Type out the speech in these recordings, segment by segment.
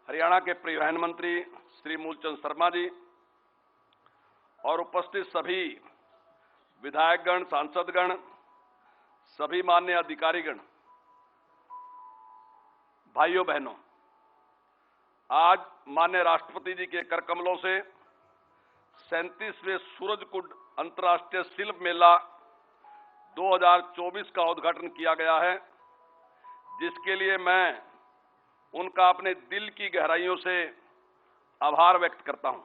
हरियाणा के परिवहन मंत्री श्री मूलचंद शर्मा जी और उपस्थित सभी विधायकगण, सांसदगण, सभी मान्य अधिकारीगण, भाइयों बहनों, आज माननीय राष्ट्रपति जी के कर कमलों से 37वें सूरजकुंड अंतर्राष्ट्रीय शिल्प मेला 2024 का उद्घाटन किया गया है, जिसके लिए मैं उनका अपने दिल की गहराइयों से आभार व्यक्त करता हूं।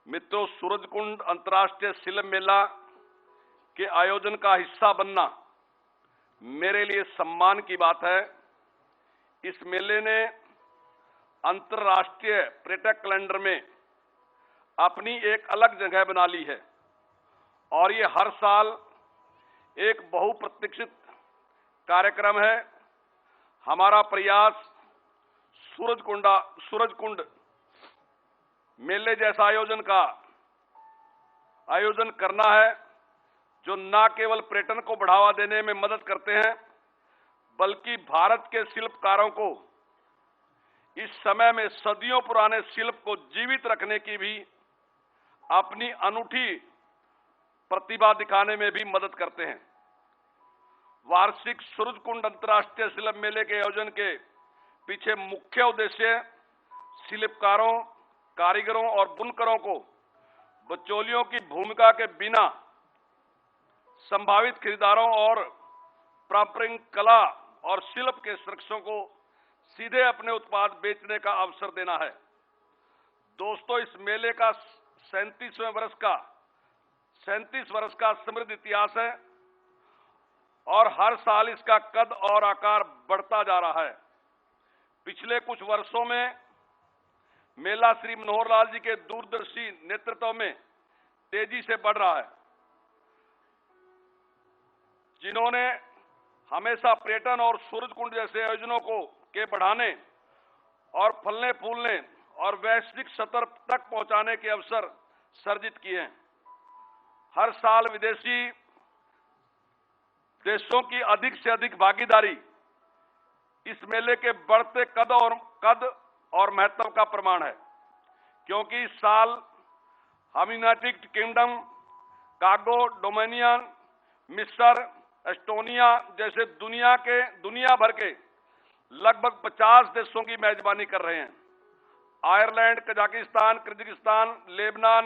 मित्रों, सूरजकुंड अंतर्राष्ट्रीय शिल्प मेला के आयोजन का हिस्सा बनना मेरे लिए सम्मान की बात है। इस मेले ने अंतर्राष्ट्रीय पर्यटक कैलेंडर में अपनी एक अलग जगह बना ली है और ये हर साल एक बहुप्रतीक्षित कार्यक्रम है। हमारा प्रयास सूरजकुंड मेले जैसा आयोजन करना है, जो न केवल पर्यटन को बढ़ावा देने में मदद करते हैं, बल्कि भारत के शिल्पकारों को इस समय में सदियों पुराने शिल्प को जीवित रखने की भी अपनी अनूठी प्रतिभा दिखाने में भी मदद करते हैं। वार्षिक सूरजकुंड अंतर्राष्ट्रीय शिल्प मेले के आयोजन के पीछे मुख्य उद्देश्य शिल्पकारों, कारीगरों और बुनकरों को बिचौलियों की भूमिका के बिना संभावित खरीदारों और पारंपरिक कला और शिल्प के संरक्षकों को सीधे अपने उत्पाद बेचने का अवसर देना है। दोस्तों, इस मेले का 37 वर्ष का समृद्ध इतिहास है और हर साल इसका कद और आकार बढ़ता जा रहा है। पिछले कुछ वर्षों में मेला श्री मनोहर लाल जी के दूरदर्शी नेतृत्व में तेजी से बढ़ रहा है, जिन्होंने हमेशा पर्यटन और सूरजकुंड जैसे आयोजनों के बढ़ाने और फलने फूलने और वैश्विक स्तर तक पहुंचाने के अवसर सर्जित किए हैं। हर साल विदेशी देशों की अधिक से अधिक भागीदारी इस मेले के बढ़ते कद और महत्व का प्रमाण है, क्योंकि इस साल हम यूनाइटेड किंगडम, कांगो, डोमिनियन, मिस्र, एस्टोनिया जैसे दुनिया भर के लगभग 50 देशों की मेजबानी कर रहे हैं। Ireland, Kazakhstan, Kyrgyzstan, Lebanon,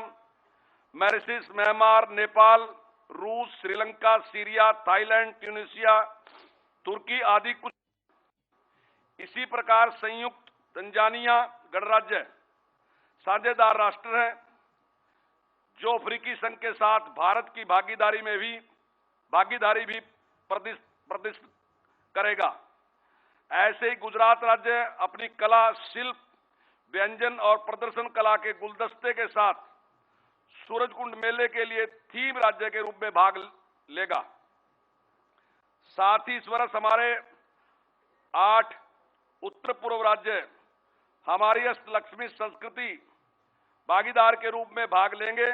Mauritius, Myanmar, Nepal, रूस, श्रीलंका, सीरिया, थाईलैंड, ट्यूनीशिया, तुर्की आदि कुछ। इसी प्रकार संयुक्त तंजानिया गणराज्य साझेदार राष्ट्र है, जो अफ्रीकी संघ के साथ भारत की भागीदारी भी प्रदर्शित करेगा। ऐसे ही गुजरात राज्य अपनी कला, शिल्प, व्यंजन और प्रदर्शन कला के गुलदस्ते के साथ सूरजकुंड मेले के लिए थीम राज्य के रूप में भाग लेगा। साथ ही इस वर्ष हमारे 8 उत्तर पूर्व राज्य हमारी अष्टलक्ष्मी संस्कृति भागीदार के रूप में भाग लेंगे।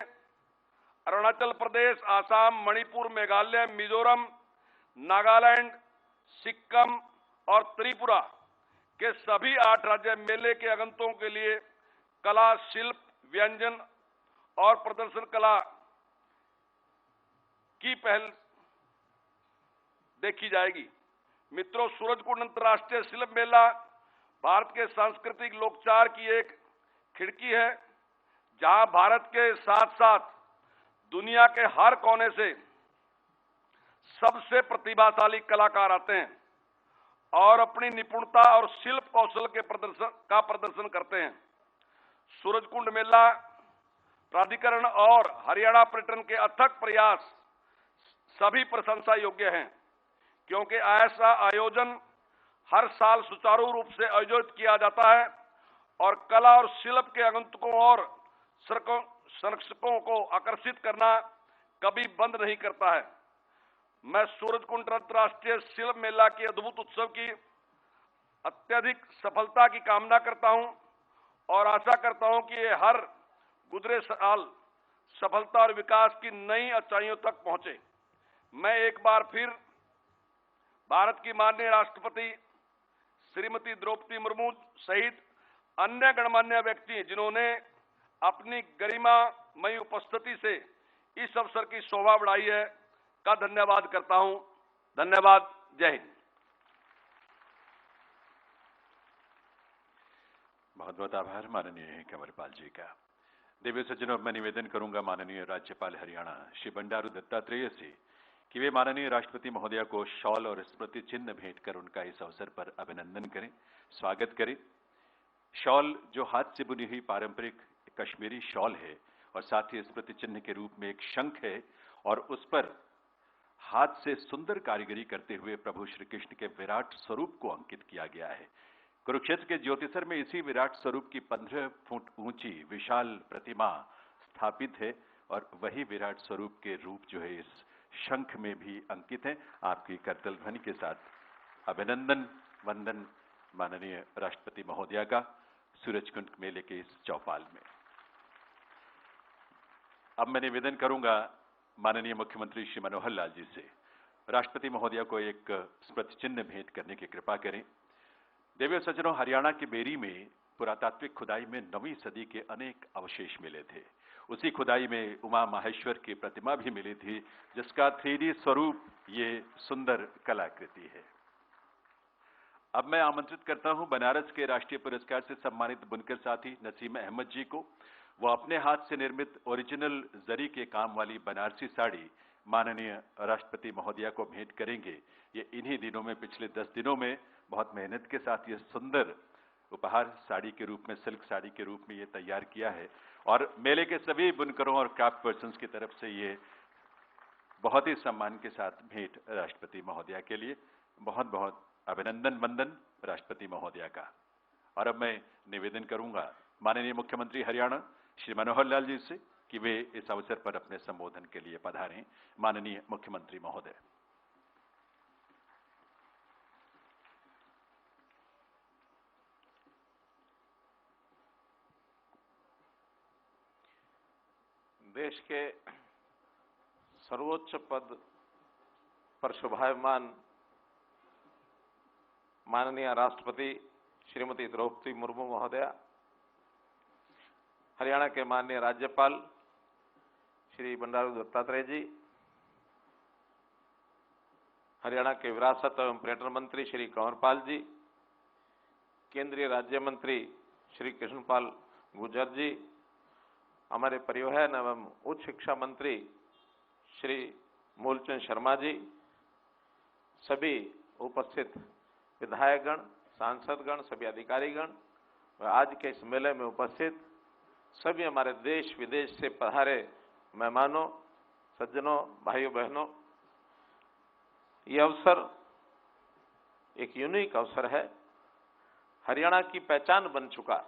अरुणाचल प्रदेश, आसाम, मणिपुर, मेघालय, मिजोरम, नागालैंड, सिक्किम और त्रिपुरा के सभी 8 राज्य मेले के आगंतुकों के लिए कला, शिल्प, व्यंजन और प्रदर्शन कला की पहल देखी जाएगी। मित्रों, सूरजकुंड अंतर्राष्ट्रीय शिल्प मेला भारत के सांस्कृतिक लोकचार की एक खिड़की है, जहां भारत के साथ साथ दुनिया के हर कोने से सबसे प्रतिभाशाली कलाकार आते हैं और अपनी निपुणता और शिल्प कौशल के प्रदर्शन करते हैं। सूरजकुंड मेला प्राधिकरण और हरियाणा पर्यटन के अथक प्रयास सभी प्रशंसा योग्य हैं, क्योंकि ऐसा आयोजन हर साल सुचारू रूप से आयोजित किया जाता है और कला और शिल्प के आगंतुकों और संरक्षकों को आकर्षित करना कभी बंद नहीं करता है। मैं सूरजकुंड अंतर्राष्ट्रीय शिल्प मेला के अद्भुत उत्सव की अत्यधिक सफलता की कामना करता हूं और आशा करता हूं कि ये हर गुजरे साल सफलता और विकास की नई ऊंचाइयों तक पहुंचे। मैं एक बार फिर भारत की माननीय राष्ट्रपति श्रीमती द्रौपदी मुर्मू सहित अन्य गणमान्य व्यक्ति जिन्होंने अपनी गरिमामयी उपस्थिति से इस अवसर की शोभा बढ़ाई है, का धन्यवाद करता हूं। धन्यवाद। जय हिंद। बहुत बहुत आभार माननीय कंवरपाल जी का। देवी सज्जनों, मैं निवेदन करूंगा माननीय राज्यपाल हरियाणा श्री बंडारू दत्तात्रेय से कि वे माननीय राष्ट्रपति महोदया को शॉल और स्मृति चिन्ह भेंट कर उनका इस अवसर पर अभिनंदन करें, स्वागत करें। शॉल जो हाथ से बुनी हुई पारंपरिक कश्मीरी शॉल है और साथ ही स्मृति चिन्ह के रूप में एक शंख है और उस पर हाथ से सुंदर कारीगरी करते हुए प्रभु श्री कृष्ण के विराट स्वरूप को अंकित किया गया है। कुरुक्षेत्र के ज्योतिसर में इसी विराट स्वरूप की 15 फुट ऊंची विशाल प्रतिमा स्थापित है और वही विराट स्वरूप के रूप जो है इस शंख में भी अंकित है। आपकी करतल ध्वनि के साथ अभिनंदन वंदन माननीय राष्ट्रपति महोदया का सूरजकुंड मेले के इस चौपाल में। अब मैं निवेदन करूंगा माननीय मुख्यमंत्री श्री मनोहर लाल जी से राष्ट्रपति महोदया को एक स्मृति चिन्ह भेंट करने की कृपा करें। देवी सज्जनों, हरियाणा के बेरी में पुरातात्विक खुदाई में 9वीं सदी के अनेक अवशेष मिले थे। उसी खुदाई में उमा माहेश्वर की प्रतिमा भी मिली थी, जिसका 3D स्वरूप ये सुंदर कलाकृति है। अब मैं आमंत्रित करता हूं बनारस के राष्ट्रीय पुरस्कार से सम्मानित बुनकर साथी नसीम अहमद जी को। वो अपने हाथ से निर्मित ओरिजिनल जरी के काम वाली बनारसी साड़ी माननीय राष्ट्रपति महोदया को भेंट करेंगे। ये इन्हीं दिनों में, पिछले 10 दिनों में बहुत मेहनत के साथ ये सुंदर उपहार साड़ी के रूप में, सिल्क साड़ी के रूप में ये तैयार किया है और मेले के सभी बुनकरों और क्राफ्ट पर्सन्स की तरफ से ये बहुत ही सम्मान के साथ भेंट राष्ट्रपति महोदया के लिए। बहुत बहुत अभिनंदन वंदन राष्ट्रपति महोदया का। और अब मैं निवेदन करूंगा माननीय मुख्यमंत्री हरियाणा श्री मनोहर लाल जी से कि वे इस अवसर पर अपने संबोधन के लिए पधारें। माननीय मुख्यमंत्री महोदय। देश के सर्वोच्च पद पर शोभायमान माननीय राष्ट्रपति श्रीमती द्रौपदी मुर्मू महोदया, हरियाणा के माननीय राज्यपाल श्री बंडारू दत्तात्रेय जी, हरियाणा के विरासत एवं पर्यटन मंत्री श्री कंवरपाल जी, केंद्रीय राज्य मंत्री श्री कृष्णपाल गुर्जर जी, हमारे परिवहन एवं उच्च शिक्षा मंत्री श्री मूलचंद शर्मा जी, सभी उपस्थित विधायकगण, सांसदगण, सभी अधिकारीगण और आज के इस मेले में उपस्थित सभी हमारे देश विदेश से पधारे मेहमानों, सज्जनों, भाइयों बहनों, ये अवसर एक यूनिक अवसर है। हरियाणा की पहचान बन चुका।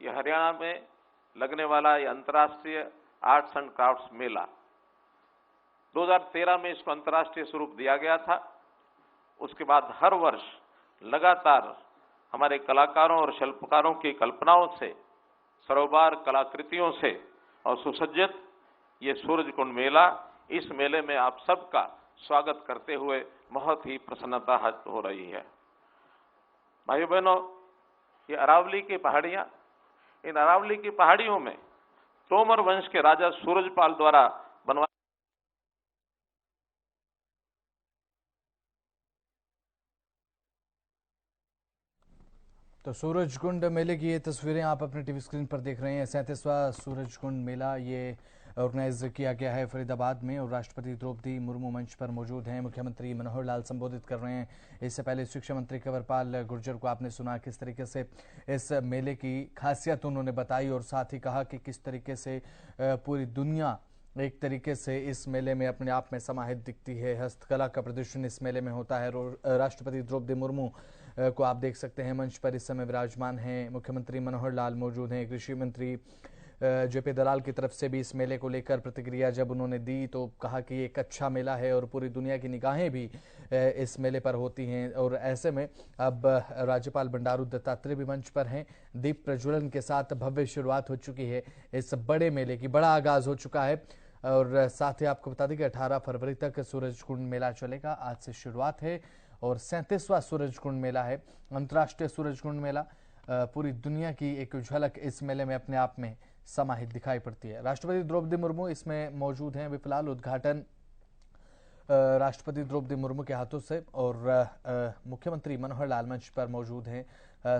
ये हरियाणा में लगने वाला ये अंतर्राष्ट्रीय आर्ट्स एंड क्राफ्ट्स मेला 2013 में इसको अंतर्राष्ट्रीय स्वरूप दिया गया था। उसके बाद हर वर्ष लगातार हमारे कलाकारों और शिल्पकारों की कल्पनाओं से, सरोवर कलाकृतियों से और सुसज्जित ये सूरजकुंड मेला, इस मेले में आप सबका स्वागत करते हुए बहुत ही प्रसन्नता हो रही है। भाइयों बहनों, ये अरावली की पहाड़ियां, इन अरावली की पहाड़ियों में तोमर वंश के राजा सूरजपाल द्वारा बनवा तो सूरजकुंड मेले की ये तस्वीरें आप अपने टीवी स्क्रीन पर देख रहे हैं। 37वां सूरजकुंड मेला ये ऑर्गेनाइज किया गया है फरीदाबाद में और राष्ट्रपति द्रौपदी मुर्मू मंच पर मौजूद हैं। मुख्यमंत्री मनोहर लाल संबोधित कर रहे हैं। इससे पहले शिक्षा मंत्री कंवरपाल गुर्जर को आपने सुना किस तरीके से इस मेले की खासियत उन्होंने बताई और साथ ही कहा कि किस तरीके से पूरी दुनिया एक तरीके से इस मेले में अपने आप में समाहित दिखती है। हस्तकला का प्रदर्शन इस मेले में होता है और राष्ट्रपति द्रौपदी मुर्मू को आप देख सकते हैं मंच पर इस समय विराजमान हैं। मुख्यमंत्री मनोहर लाल मौजूद हैं। कृषि मंत्री जेपी दलाल की तरफ से भी इस मेले को लेकर प्रतिक्रिया जब उन्होंने दी तो कहा कि एक अच्छा मेला है और पूरी दुनिया की निगाहें भी इस मेले पर होती हैं। और ऐसे में अब राज्यपाल बंडारू दत्तात्रेय भी मंच पर हैं। दीप प्रज्वलन के साथ भव्य शुरुआत हो चुकी है इस बड़े मेले की, बड़ा आगाज हो चुका है। और साथ ही आपको बता दें कि 18 फरवरी तक सूरजकुंड मेला चलेगा। आज से शुरुआत है और 37वां सूरजकुंड मेला है, अंतर्राष्ट्रीय सूरजकुंड मेला। पूरी दुनिया की एक झलक इस मेले में अपने आप में समाहित दिखाई पड़ती है। राष्ट्रपति द्रौपदी मुर्मू इसमें मौजूद हैं। अभी फिलहाल उद्घाटन राष्ट्रपति द्रौपदी मुर्मू के हाथों से और मुख्यमंत्री मनोहर लाल मंच पर मौजूद हैं,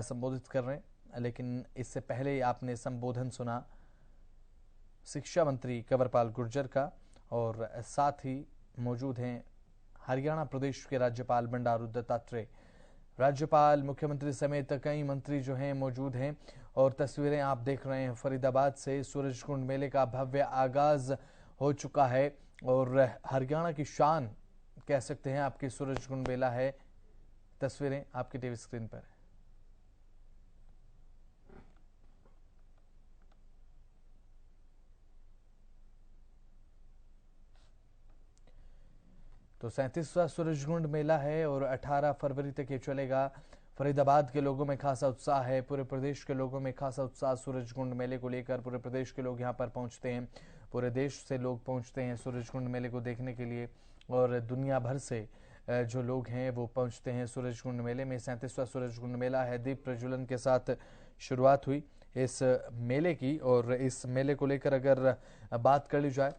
संबोधित कर रहे हैं। लेकिन इससे पहले आपने संबोधन सुना शिक्षा मंत्री कंवरपाल गुर्जर का, और साथ ही मौजूद हैं हरियाणा प्रदेश के राज्यपाल बंडारू दत्तात्रेय। राज्यपाल, मुख्यमंत्री समेत कई मंत्री जो हैं मौजूद हैं। और तस्वीरें आप देख रहे हैं फरीदाबाद से। सूरजकुंड मेले का भव्य आगाज हो चुका है और हरियाणा की शान कह सकते हैं आपकी सूरजकुंड मेला है। तस्वीरें आपकी टीवी स्क्रीन पर है। तो 37वां सूरजकुंड मेला है और 18 फरवरी तक ये चलेगा। फरीदाबाद के लोगों में खासा उत्साह है, पूरे प्रदेश के लोगों में खासा उत्साह सूरजकुंड मेले को लेकर। पूरे प्रदेश के लोग यहां पर पहुंचते हैं, पूरे देश से लोग पहुंचते हैं सूरजकुंड मेले को देखने के लिए, और दुनिया भर से जो लोग हैं वो पहुंचते हैं सूरजकुंड मेले में। 37वां सूरजकुंड मेला है। दीप प्रज्वलन के साथ शुरुआत हुई इस मेले की, और इस मेले को लेकर अगर बात कर ली जाए,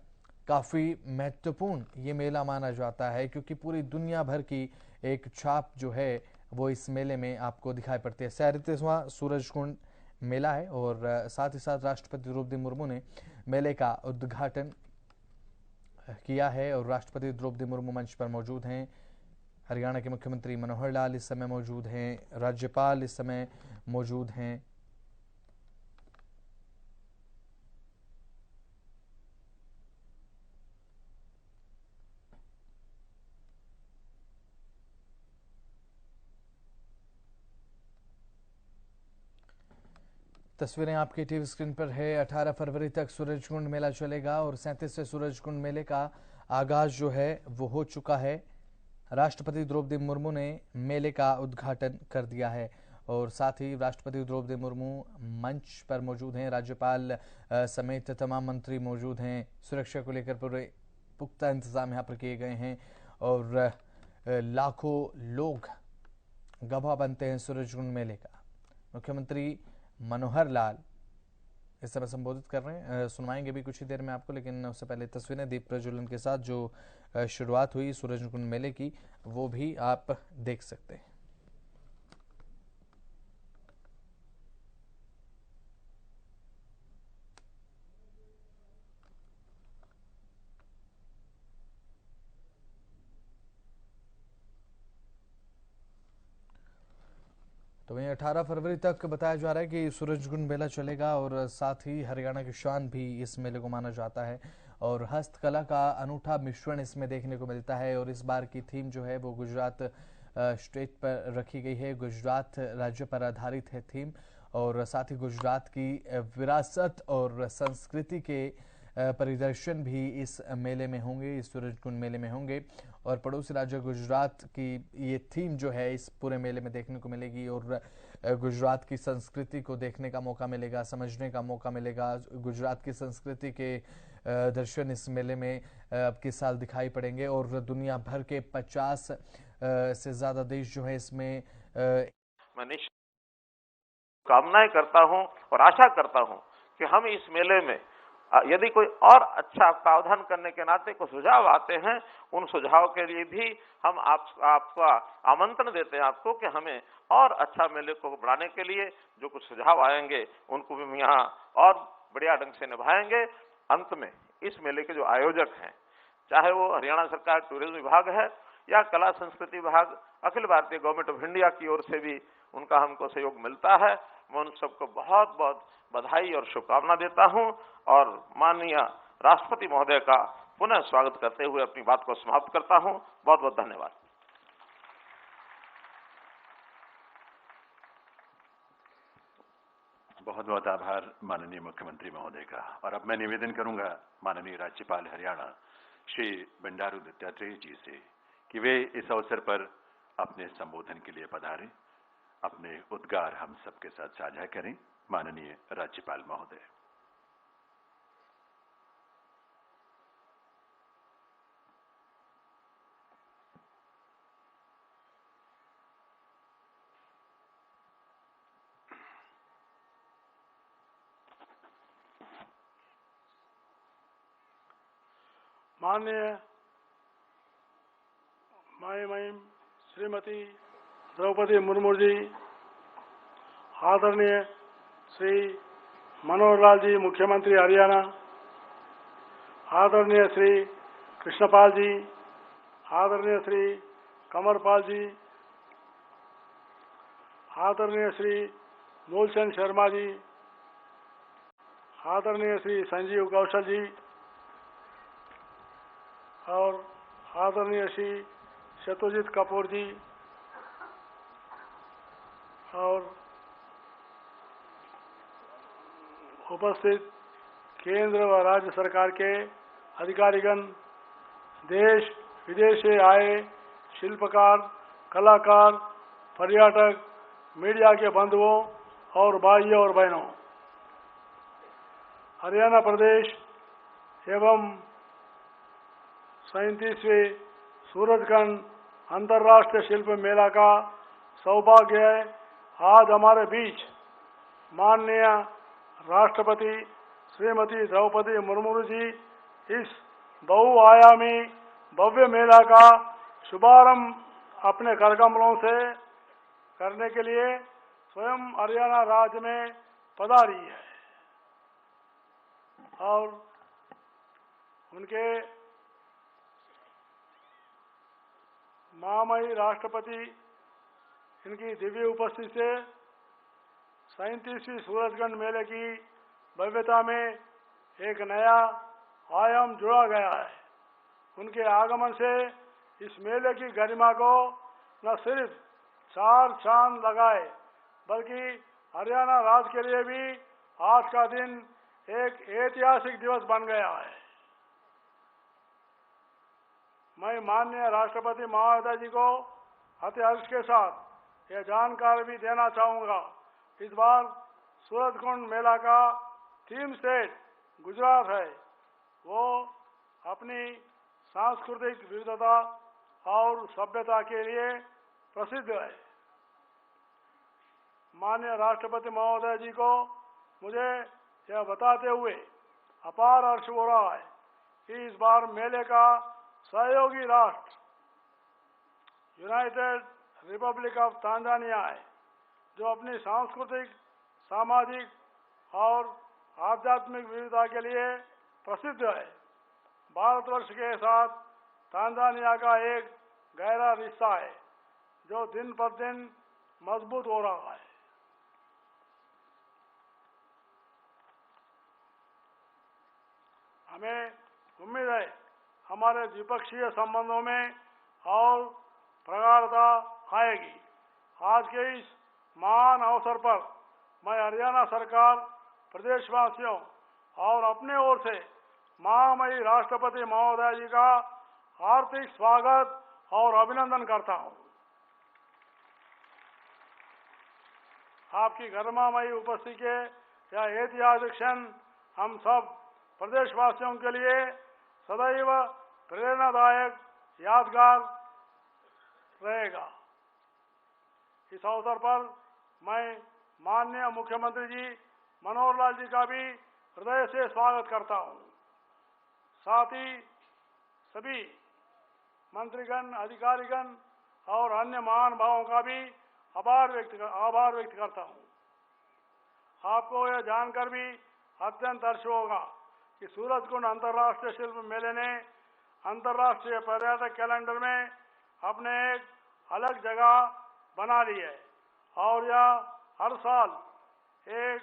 काफ़ी महत्वपूर्ण ये मेला माना जाता है, क्योंकि पूरी दुनिया भर की एक छाप जो है वो इस मेले में आपको दिखाई पड़ती है। 37वां सूरजकुंड मेला है और साथ ही साथ राष्ट्रपति द्रौपदी मुर्मू ने मेले का उद्घाटन किया है, और राष्ट्रपति द्रौपदी मुर्मू मंच पर मौजूद हैं। हरियाणा के मुख्यमंत्री मनोहर लाल इस समय मौजूद हैं, राज्यपाल इस समय मौजूद हैं। तस्वीरें आपकी टीवी स्क्रीन पर है। 18 फरवरी तक सूरजकुंड मेला चलेगा और 37वें सूरजकुंड मेले का आगाज जो है वो हो चुका है। राष्ट्रपति द्रौपदी मुर्मू ने मेले का उद्घाटन कर दिया है, और साथ ही राष्ट्रपति द्रौपदी मुर्मू मंच पर मौजूद हैं। राज्यपाल समेत तमाम मंत्री मौजूद हैं। सुरक्षा को लेकर पूरे पुख्ता इंतजाम यहाँ पर किए गए हैं, और लाखों लोग गवाह बनते हैं सूरजकुंड मेले का। मुख्यमंत्री मनोहर लाल इस समय संबोधित कर रहे हैं, सुनवाएंगे भी कुछ ही देर में आपको, लेकिन उससे पहले तस्वीरें दीप प्रज्वलन के साथ जो शुरुआत हुई सूरजकुंड मेले की वो भी आप देख सकते हैं। तो वहीं 18 फरवरी तक बताया जा रहा है कि सूरजकुंड मेला चलेगा, और साथ ही हरियाणा की शान भी इस मेले को माना जाता है, और हस्तकला का अनूठा मिश्रण इसमें देखने को मिलता है। और इस बार की थीम जो है वो गुजरात स्टेट पर रखी गई है, गुजरात राज्य पर आधारित है थीम, और साथ ही गुजरात की विरासत और संस्कृति के परिदर्शन भी इस मेले में होंगे, इस सूरजकुंड मेले में होंगे। और पड़ोसी राज्य गुजरात की ये थीम जो है इस पूरे मेले में देखने को मिलेगी, और गुजरात की संस्कृति को देखने का मौका मिलेगा, समझने का मौका मिलेगा। गुजरात की संस्कृति के दर्शन इस मेले में अब किस साल दिखाई पड़ेंगे, और दुनिया भर के 50 से ज़्यादा देश जो है इसमें मैं कामनाएं करता हूं और आशा करता हूं कि हम इस मेले में यदि कोई और अच्छा प्रावधान करने के नाते कुछ सुझाव आते हैं, उन सुझाव के लिए भी हम आपका आमंत्रण देते हैं आपको कि हमें और अच्छा मेले को बढ़ाने के लिए जो कुछ सुझाव आएंगे उनको भी हम यहाँ और बढ़िया ढंग से निभाएंगे। अंत में इस मेले के जो आयोजक हैं, चाहे वो हरियाणा सरकार टूरिज्म विभाग है या कला संस्कृति विभाग, Akhil Bharatiya government of India की ओर से भी उनका हमको सहयोग मिलता है। मैं उन सबको बहुत बहुत बधाई और शुभकामना देता हूं, और माननीय राष्ट्रपति महोदय का पुनः स्वागत करते हुए अपनी बात को समाप्त करता हूं। बहुत बहुत धन्यवाद। बहुत बहुत आभार माननीय मुख्यमंत्री महोदय का। और अब मैं निवेदन करूंगा माननीय राज्यपाल हरियाणा श्री बंडारू दत्तात्रेय जी से कि वे इस अवसर पर अपने संबोधन के लिए पधारें, अपने उद्गार हम सबके साथ साझा करें। माननीय राज्यपाल महोदय। माननीय महिम श्रीमती द्रौपदी मुर्मू जी, आदरणीय श्री मनोहर लाल जी मुख्यमंत्री हरियाणा, आदरणीय श्री कृष्णपाल जी, आदरणीय श्री कंवरपाल जी, आदरणीय श्री मूलचंद शर्मा जी, आदरणीय श्री संजीव कौशल जी और आदरणीय श्री शत्रुजीत कपूर जी और उपस्थित केंद्र व राज्य सरकार के अधिकारीगण, देश विदेश से आए शिल्पकार, कलाकार, पर्यटक, मीडिया के बंधुओं और भाइयों और बहनों, हरियाणा प्रदेश एवं 37वें सूरजकुंड अंतर्राष्ट्रीय शिल्प मेला का सौभाग्य है आज हमारे बीच माननीय राष्ट्रपति श्रीमती द्रौपदी मुर्मू जी इस बहुआयामी भव्य मेला का शुभारंभ अपने करकमलों से करने के लिए स्वयं हरियाणा राज्य में पधारी है और उनके महामहिम राष्ट्रपति इनकी दिव्य उपस्थिति से 37वीं सूरजकुंड मेले की भव्यता में एक नया आयाम जुड़ा गया है। उनके आगमन से इस मेले की गरिमा को न सिर्फ 4 चांद लगाए बल्कि हरियाणा राज्य के लिए भी आज का दिन एक ऐतिहासिक दिवस बन गया है। मैं माननीय राष्ट्रपति महोदय जी को अति हर्ष के साथ यह जानकारी भी देना चाहूँगा, इस बार सूरजकुंड मेला का थीम स्टेट गुजरात है। वो अपनी सांस्कृतिक विविधता और सभ्यता के लिए प्रसिद्ध है। माननीय राष्ट्रपति महोदय जी को मुझे यह बताते हुए अपार हर्ष हो रहा है कि इस बार मेले का सहयोगी राष्ट्र यूनाइटेड रिपब्लिक ऑफ तांजानिया है, जो अपनी सांस्कृतिक, सामाजिक और आध्यात्मिक विविधता के लिए प्रसिद्ध है। भारतवर्ष के साथ तांजानिया का एक गहरा रिश्ता है जो दिन पर दिन मजबूत हो रहा है। हमें उम्मीद है हमारे द्विपक्षीय संबंधों में और प्रगाढ़ता आएगी। आज के इस महान अवसर पर मैं हरियाणा सरकार, प्रदेशवासियों और अपने ओर से महामहिम राष्ट्रपति महोदय जी का हार्दिक स्वागत और अभिनंदन करता हूं। आपकी गरिमामयी उपस्थिति के यह ऐतिहासिक क्षण हम सब प्रदेशवासियों के लिए सदैव प्रेरणादायक, यादगार रहेगा। इस अवसर पर मैं माननीय मुख्यमंत्री जी मनोहर लाल जी का भी हृदय से स्वागत करता हूं। साथ ही सभी मंत्रीगण, अधिकारीगण और अन्य महानुभावों का भी आभार व्यक्त करता हूं। आपको यह जानकर भी अत्यंत हर्ष होगा कि सूरजकुंड अंतर्राष्ट्रीय शिल्प मेले ने अंतर्राष्ट्रीय पर्यटक कैलेंडर में अपने एक अलग जगह बना ली है और यह हर साल एक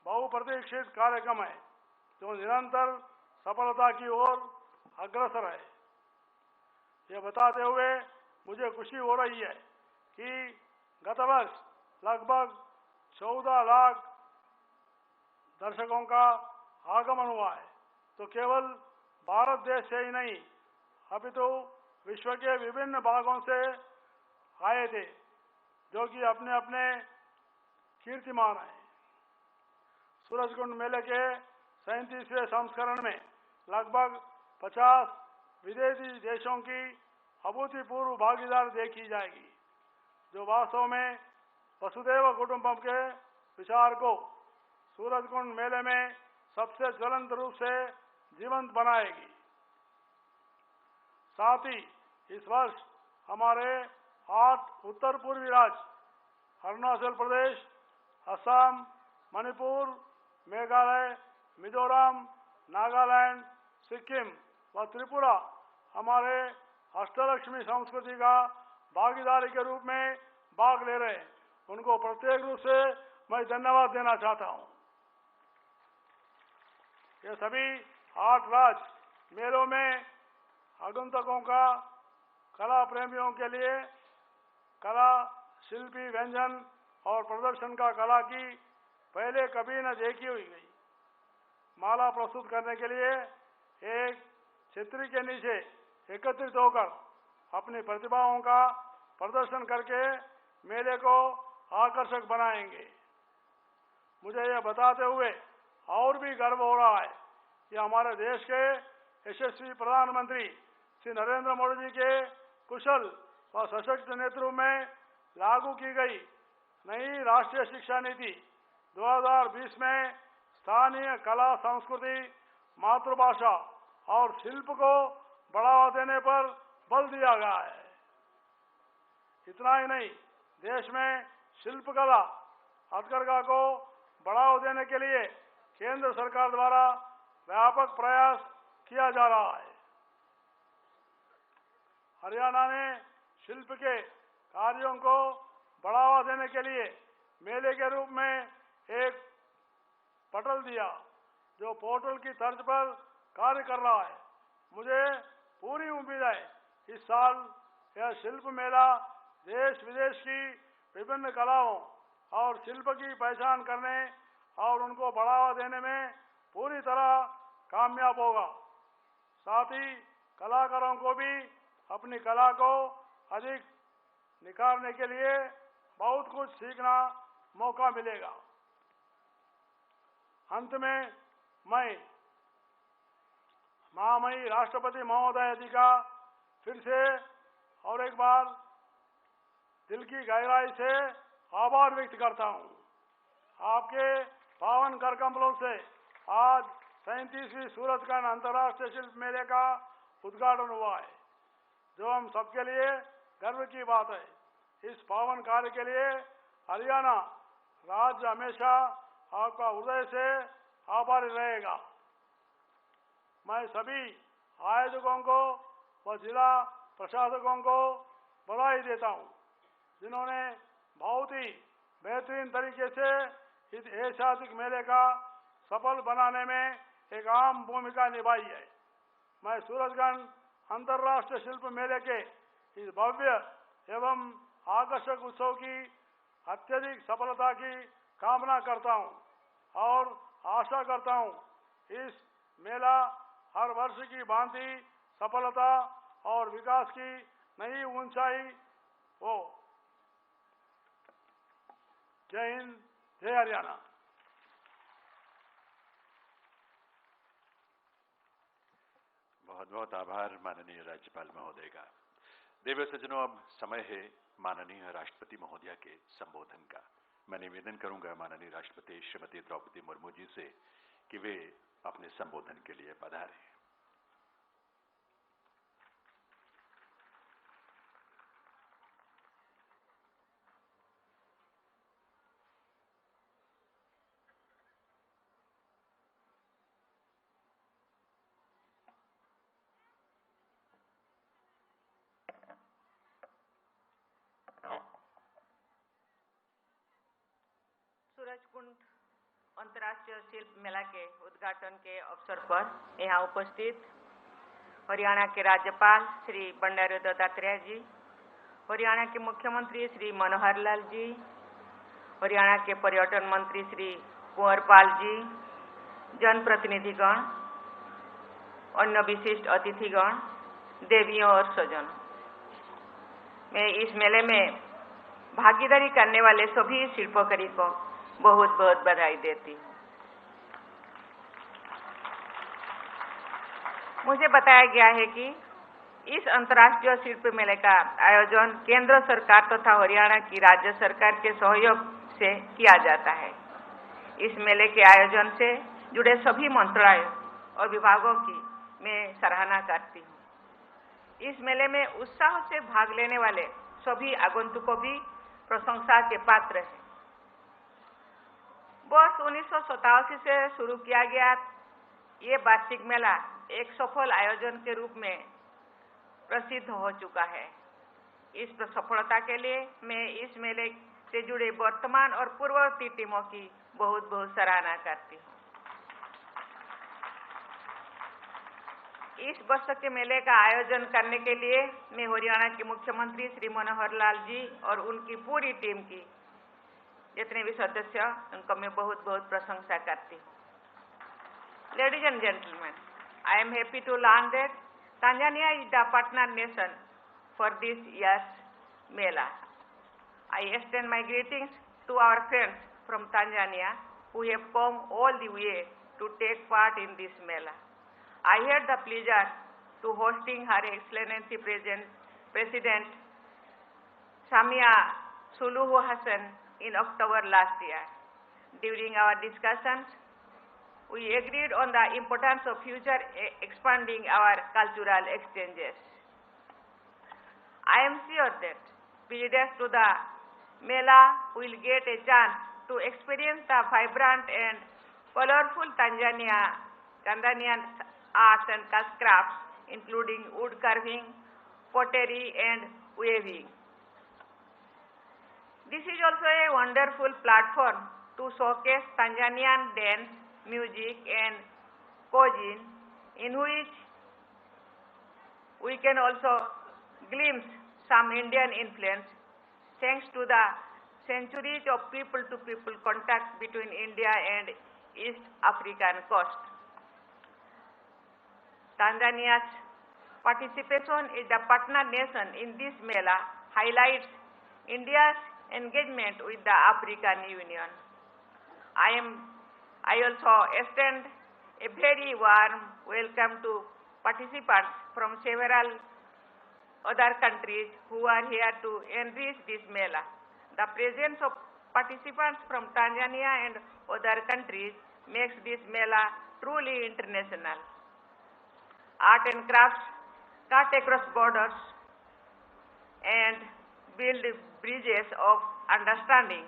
बहुप्रतीक्षित कार्यक्रम है जो निरंतर सफलता की ओर अग्रसर है। यह बताते हुए मुझे खुशी हो रही है कि गत वर्ष लगभग 14 लाख दर्शकों का आगमन हुआ है, तो केवल भारत देश से ही नहीं अपितु विश्व के विभिन्न भागों से आए थे, जो कि अपने अपने कीर्तिमान हैं। सूरजकुंड मेले के 37वें संस्करण में लगभग 50 विदेशी देशों की अभूतपूर्व भागीदारी देखी जाएगी, जो वास्तव में वसुधैव कुटुंबकम के विचार को सूरजकुंड मेले में सबसे ज्वलंत रूप से जीवंत बनाएगी। साथ ही इस वर्ष हमारे 8 उत्तर पूर्वी राज्य अरुणाचल प्रदेश, असम, मणिपुर, मेघालय, मिजोरम, नागालैंड, सिक्किम व त्रिपुरा हमारे अष्टलक्ष्मी संस्कृति का भागीदारी के रूप में भाग ले रहे हैं। उनको प्रत्येक रूप से मैं धन्यवाद देना चाहता हूं। ये सभी 8 राज्य मेलों में आगंतुकों का, कला प्रेमियों के लिए कला, शिल्पी, व्यंजन और प्रदर्शन का कला की पहले कभी न देखी हुई गई माला प्रस्तुत करने के लिए एक छतरी के नीचे एकत्रित होकर अपनी प्रतिभाओं का प्रदर्शन करके मेले को आकर्षक बनाएंगे। मुझे यह बताते हुए और भी गर्व हो रहा है कि हमारे देश के यशस्वी प्रधानमंत्री श्री नरेंद्र मोदी जी के कुशल व सशक्त नेतृत्व में लागू की गई नई राष्ट्रीय शिक्षा नीति 2020 में स्थानीय कला, संस्कृति, मातृभाषा और शिल्प को बढ़ावा देने पर बल दिया गया है। इतना ही नहीं, देश में शिल्पकला, हथकरघा को बढ़ावा देने के लिए केंद्र सरकार द्वारा व्यापक प्रयास किया जा रहा है। हरियाणा ने शिल्प के कार्यों को बढ़ावा देने के लिए मेले के रूप में एक पटल दिया, जो पोर्टल की तर्ज पर कार्य कर रहा है। मुझे पूरी उम्मीद है इस साल यह शिल्प मेला देश विदेश की विभिन्न कलाओं और शिल्प की पहचान करने और उनको बढ़ावा देने में पूरी तरह कामयाब होगा। साथ ही कलाकारों को भी अपनी कला को अधिक निखारने के लिए बहुत कुछ सीखना मौका मिलेगा। अंत में मैं महामहिम राष्ट्रपति महोदय जी का फिर से और एक बार दिल की गहराई से आभार व्यक्त करता हूं। आपके पावन कर कमलों से आज 37वीं सूरजकुंड अंतर्राष्ट्रीय शिल्प मेले का उद्घाटन हुआ है, जो हम सबके लिए गर्व की बात है। इस पावन कार्य के लिए हरियाणा राज्य हमेशा आपका हृदय से आभारी रहेगा। मैं सभी आयोजकों को व जिला प्रशासकों को बधाई देता हूं, जिन्होंने बहुत ही बेहतरीन तरीके से इस ऐतिहासिक मेले का सफल बनाने में एक अहम भूमिका निभाई है। मैं सूरजकुंड अंतर्राष्ट्रीय शिल्प मेले के इस भव्य एवं आकर्षक उत्सव की अत्यधिक सफलता की कामना करता हूं और आशा करता हूं इस मेला हर वर्ष की भांति सफलता और विकास की नई ऊंचाई हो। जय हिंद, जय हरियाणा। बहुत बहुत आभार माननीय राज्यपाल महोदय का। देव सज्जनों, अब समय है माननीय राष्ट्रपति महोदया के संबोधन का। मैं निवेदन करूंगा माननीय राष्ट्रपति श्रीमती द्रौपदी मुर्मू जी से कि वे अपने संबोधन के लिए पधारें। सूरजकुंड अंतर्राष्ट्रीय शिल्प मेला के उद्घाटन के अवसर पर यहाँ उपस्थित हरियाणा के राज्यपाल श्री बंडारू दत्तात्रेय जी, हरियाणा के मुख्यमंत्री श्री मनोहर लाल जी, हरियाणा के पर्यटन मंत्री श्री कुंवर पाल जी, जनप्रतिनिधिगण, अन्य विशिष्ट अतिथिगण, देवियों और स्वजन, मैं इस मेले में भागीदारी करने वाले सभी शिल्पकारी को बहुत बहुत बधाई देती हूँ। मुझे बताया गया है कि इस अंतर्राष्ट्रीय शिल्प मेले का आयोजन केंद्र सरकार तथा हरियाणा की राज्य सरकार के सहयोग से किया जाता है। इस मेले के आयोजन से जुड़े सभी मंत्रालय और विभागों की मैं सराहना करती हूँ। इस मेले में उत्साह से भाग लेने वाले सभी आगंतुकों भी प्रशंसा के पात्र हैं। वर्ष 1987 से शुरू किया गया ये वार्षिक मेला एक सफल आयोजन के रूप में प्रसिद्ध हो चुका है। इस सफलता के लिए मैं इस मेले से जुड़े वर्तमान और पूर्ववर्ती टीमों की बहुत बहुत सराहना करती हूँ। इस वर्ष के मेले का आयोजन करने के लिए मैं हरियाणा के मुख्यमंत्री श्री मनोहर लाल जी और उनकी पूरी टीम की जितने भी सदस्य उनका मैं बहुत बहुत प्रशंसा करती हूँ। Ladies and gentlemen, I am happy to learn that Tanzania is the partner nation for this year's Mela. I extend my greetings to our friends from Tanzania who have come all the way to take part in this Mela. I had the pleasure to hosting Her Excellency President Samia Suluhu Hassan in October last year. During our discussions, we agreed on the importance of future expanding our cultural exchanges. I am sure that visitors to the Mela will get a chance to experience the vibrant and colorful Tanzanian arts and crafts, including wood carving, pottery, and weaving. This is also a wonderful platform to showcase Tanzanian dance, music, and cuisine, in which we can also glimpse some Indian influence thanks to the centuries of people-to-people contact between India and East African coast. Tanzania's participation as the partner nation in this Mela highlights India's engagement with the African Union. I also extend a very warm welcome to participants from several other countries who are here to enrich this Mela. The presence of participants from Tanzania and other countries makes this Mela truly international. Art and crafts cut across borders and build bridges of understanding.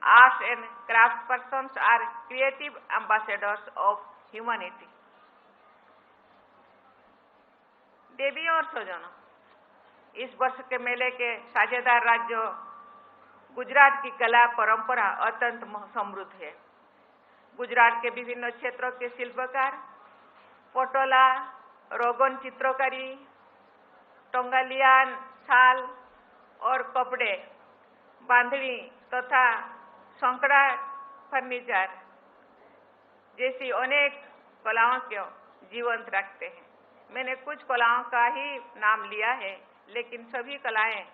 Arts and craft persons are creative ambassadors of humanity. देवियों और स्वजनों, इस वर्ष के मेले के साझेदार राज्यों गुजरात की कला परंपरा अत्यंत समृद्ध है। गुजरात के विभिन्न क्षेत्रों के शिल्पकार पटोला, रोगन चित्रकारी, टोंगालियान, शाल और कपड़े, बांधनी तथा संकड़ा फर्नीचर जैसी अनेक कलाओं को जीवंत रखते हैं। मैंने कुछ कलाओं का ही नाम लिया है, लेकिन सभी कलाएं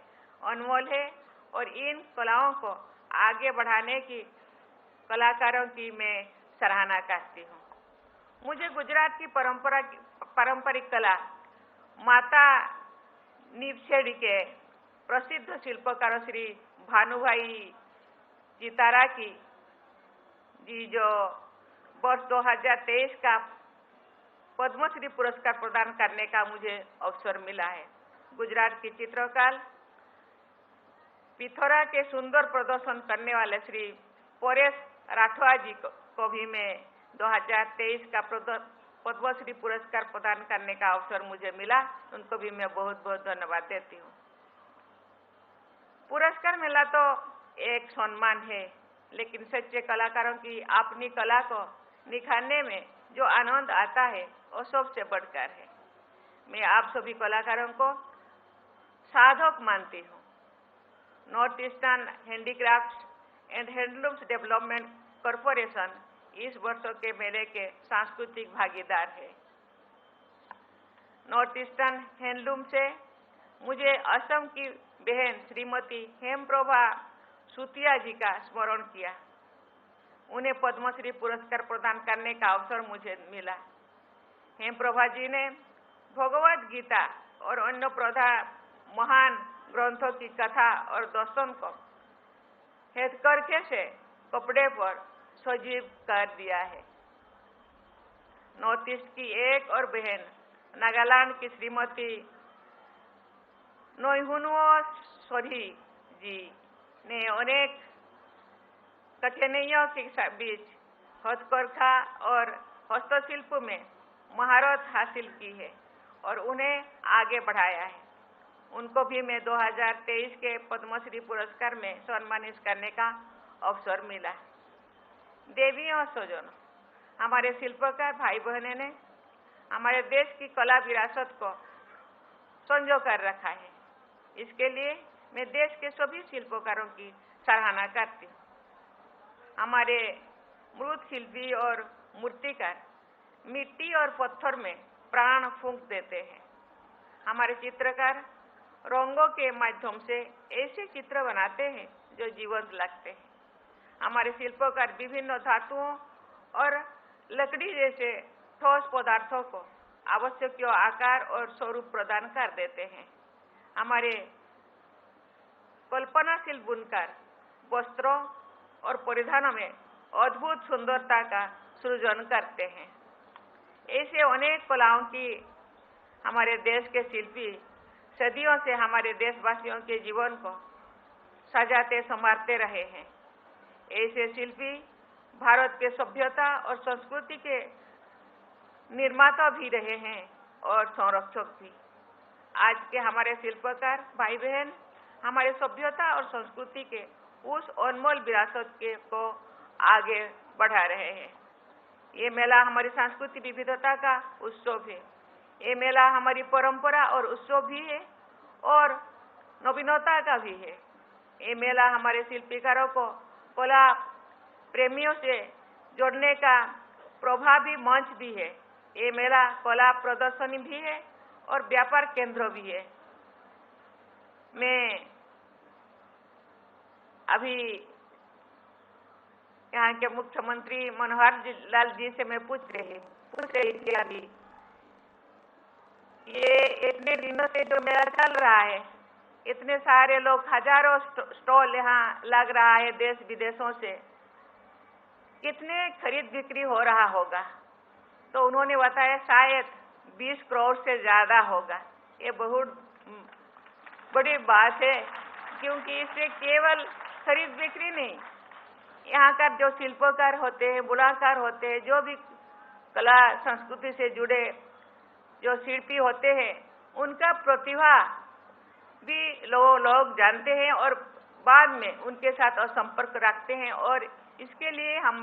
अनमोल है और इन कलाओं को आगे बढ़ाने की कलाकारों की मैं सराहना करती हूँ। मुझे गुजरात की पारंपरिक कला माता नीपछेड़ी के प्रसिद्ध शिल्पकारों श्री भानुभाई चितारा की जी जो वर्ष 2023 का पद्मश्री पुरस्कार प्रदान करने का मुझे अवसर मिला है। गुजरात की चित्रकार पिथौरा के सुंदर प्रदर्शन करने वाले श्री परेश राठवा जी को भी मैं 2023 का पद्मश्री पुरस्कार प्रदान करने का अवसर मुझे मिला, उनको भी मैं बहुत बहुत धन्यवाद देती हूँ। पुरस्कार मिला तो एक सम्मान है, लेकिन सच्चे कलाकारों की अपनी कला को निखारने में जो आनंद आता है वो सबसे बढ़कर है। मैं आप सभी कलाकारों को साधक मानती हूँ। North eastern handicrafts and handlooms development corporation इस वर्षों के मेले के सांस्कृतिक भागीदार है। नॉर्थ ईस्टर्न हैंडलूम से मुझे असम की बहन श्रीमती हेमप्रभा सुतिया जी का स्मरण किया। उन्हें पद्मश्री पुरस्कार प्रदान करने का अवसर मुझे मिला। हेमप्रभा जी ने भगवद गीता और अन्य महान ग्रंथों की कथा और दर्शन को हथकरघे से कपड़े पर सजीव कर दिया है। नॉर्थ ईस्ट की एक और बहन नागालैंड की श्रीमती नोइहुनुओ सोरी जी ने अनेक कठिनाइयों के बीच हथकरघा और हस्तशिल्प में महारत हासिल की है और उन्हें आगे बढ़ाया है। उनको भी मैं 2023 के पद्मश्री पुरस्कार में सम्मानित करने का अवसर मिला। देवी और स्वजन, हमारे शिल्पकार भाई बहनों ने हमारे देश की कला विरासत को संजो कर रखा है। इसके लिए मैं देश के सभी शिल्पकारों की सराहना करती हूँ। हमारे मृत्शिल्पी और मूर्तिकार मिट्टी और पत्थर में प्राण फूंक देते हैं। हमारे चित्रकार रंगों के माध्यम से ऐसे चित्र बनाते हैं जो जीवंत लगते हैं। हमारे शिल्पकार विभिन्न धातुओं और लकड़ी जैसे ठोस पदार्थों को आवश्यक आकार और स्वरूप प्रदान कर देते हैं। हमारे कल्पनाशील बुनकर वस्त्रों और परिधानों में अद्भुत सुंदरता का सृजन करते हैं। ऐसे अनेक कलाओं की हमारे देश के शिल्पी सदियों से हमारे देशवासियों के जीवन को सजाते संवारते रहे हैं। ऐसे शिल्पी भारत के सभ्यता और संस्कृति के निर्माता भी रहे हैं और संरक्षक भी। आज के हमारे शिल्पकार भाई बहन हमारे सभ्यता और संस्कृति के उस अनमोल विरासत को आगे बढ़ा रहे हैं। ये मेला हमारी सांस्कृतिक विविधता का उत्सव है। ये मेला हमारी परंपरा और उत्सव भी है और नवीनता का भी है। ये मेला हमारे शिल्पकारों को कला प्रेमियों से जोड़ने का प्रभावी मंच भी है। ये मेला कला प्रदर्शनी भी है और व्यापार केंद्र भी है। मैं अभी यहाँ के मुख्यमंत्री मनोहर लाल जी से मैं पूछ रही थी अभी ये इतने दिनों से जो मेला चल रहा है, इतने सारे लोग हजारों स्टॉल यहाँ लग रहा है देश विदेशों से, कितने खरीद बिक्री हो रहा होगा? तो उन्होंने बताया शायद 20 करोड़ से ज्यादा होगा। ये बहुत बड़ी बात है क्योंकि इससे केवल खरीद बिक्री नहीं, यहाँ का जो शिल्पकार होते हैं, बुनाकार होते हैं, जो भी कला संस्कृति से जुड़े जो शिल्पी होते हैं, उनका प्रतिभा भी लोग जानते हैं और बाद में उनके साथ संपर्क रखते हैं और इसके लिए हम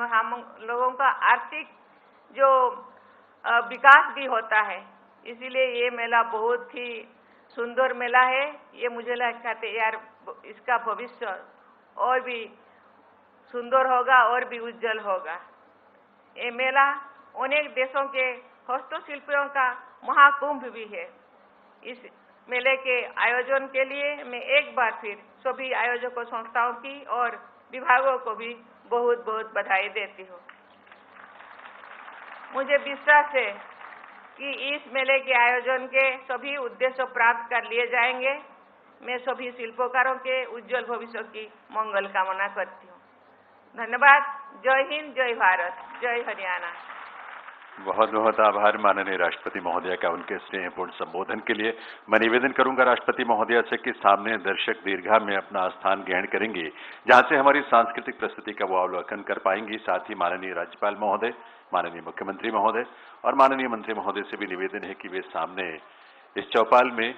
लोगों का आर्थिक जो विकास भी होता है। इसीलिए ये मेला बहुत ही सुंदर मेला है। ये मुझे लगता है यार इसका भविष्य और भी सुंदर होगा और भी उज्जवल होगा। ये मेला अनेक देशों के हस्तशिल्पियों का महाकुंभ भी है। इस मेले के आयोजन के लिए मैं एक बार फिर सभी आयोजकों संस्थाओं की और विभागों को भी बहुत बहुत बधाई देती हूँ। मुझे विश्वास है कि इस मेले के आयोजन के सभी उद्देश्य प्राप्त कर लिए जाएंगे। मैं सभी शिल्पकारों के उज्जवल भविष्य की मंगल कामना करती हूँ। धन्यवाद। जय हिंद, जय भारत, जय हरियाणा। बहुत बहुत आभार माननीय राष्ट्रपति महोदया का उनके स्नेहपूर्ण संबोधन के लिए। मैं निवेदन करूंगा राष्ट्रपति महोदया से कि सामने दर्शक दीर्घा में अपना स्थान ग्रहण करेंगे, जहां से हमारी सांस्कृतिक प्रस्तुति का वो अवलोकन कर पाएंगी। साथ ही माननीय राज्यपाल महोदय, माननीय मुख्यमंत्री महोदय और माननीय मंत्री महोदय से भी निवेदन है कि वे सामने इस चौपाल में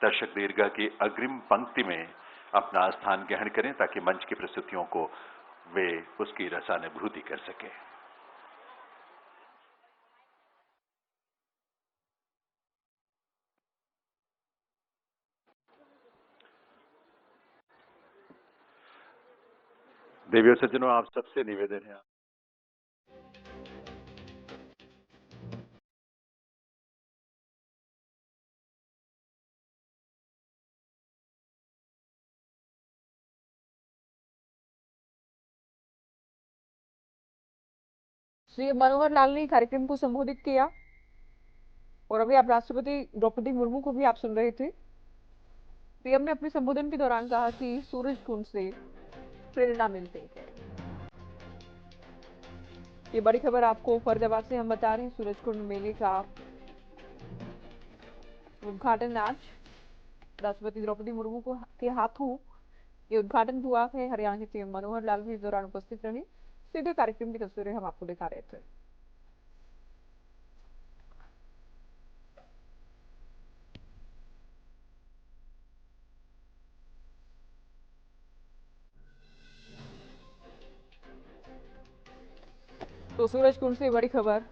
दर्शक दीर्घा की अग्रिम पंक्ति में अपना स्थान ग्रहण करें ताकि मंच की प्रस्तुतियों को वे उसकी रसानुभूति कर सके। देवियों सज्जनों, आप सबसे निवेदन है श्री मनोहर लाल ने कार्यक्रम को संबोधित किया और अभी आप राष्ट्रपति द्रौपदी मुर्मू को भी आप सुन रहे थे। पीएम ने अपने संबोधन के दौरान कहा कि सूरजकुंड से प्रेरणा मिलती है। ये बड़ी खबर आपको फरीदाबाद से हम बता रहे हैं। सूरजकुंड मेले का उद्घाटन आज राष्ट्रपति द्रौपदी मुर्मू के हाथों ये उद्घाटन हुआ है। हरियाणा के सीएम मनोहर लाल भी इस दौरान उपस्थित रहे। सीधे कार्यक्रम की तस्वीरें हम आपको दिखा रहे थे। तो सूरजकुंड से बड़ी खबर।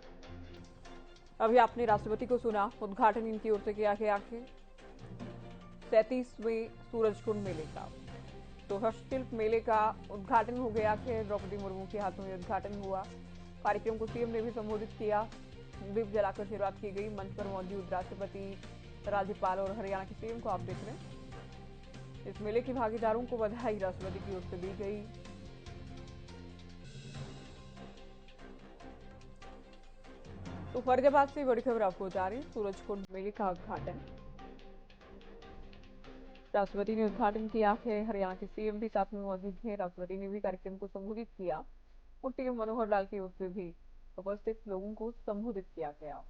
अभी आपने राष्ट्रपति को सुना, उद्घाटन इनकी ओर से किया गया है 37वें सूरजकुंड मेले का। तो हस्तशिल्प मेले का उद्घाटन हो गया है। द्रौपदी मुर्मू के हाथों में उद्घाटन हुआ। कार्यक्रम को सीएम ने भी संबोधित किया। दीप जलाकर शुरुआत की गई। मंच पर मौजूद राष्ट्रपति, राज्यपाल और हरियाणा के सीएम को आप देख रहे हैं। इस मेले के भागीदारों को बधाई राष्ट्रपति की ओर से दी गई। तो फरीदाबाद से बड़ी खबर आपको बता रही, सूरजकुंड मेले का उद्घाटन राष्ट्रपति ने उद्घाटन किया है। हरियाणा के सीएम भी साथ में मौजूद थे। राष्ट्रपति ने भी कार्यक्रम को संबोधित किया और सीएम मनोहर लाल की ओर से भी उपस्थित लोगों को संबोधित किया गया।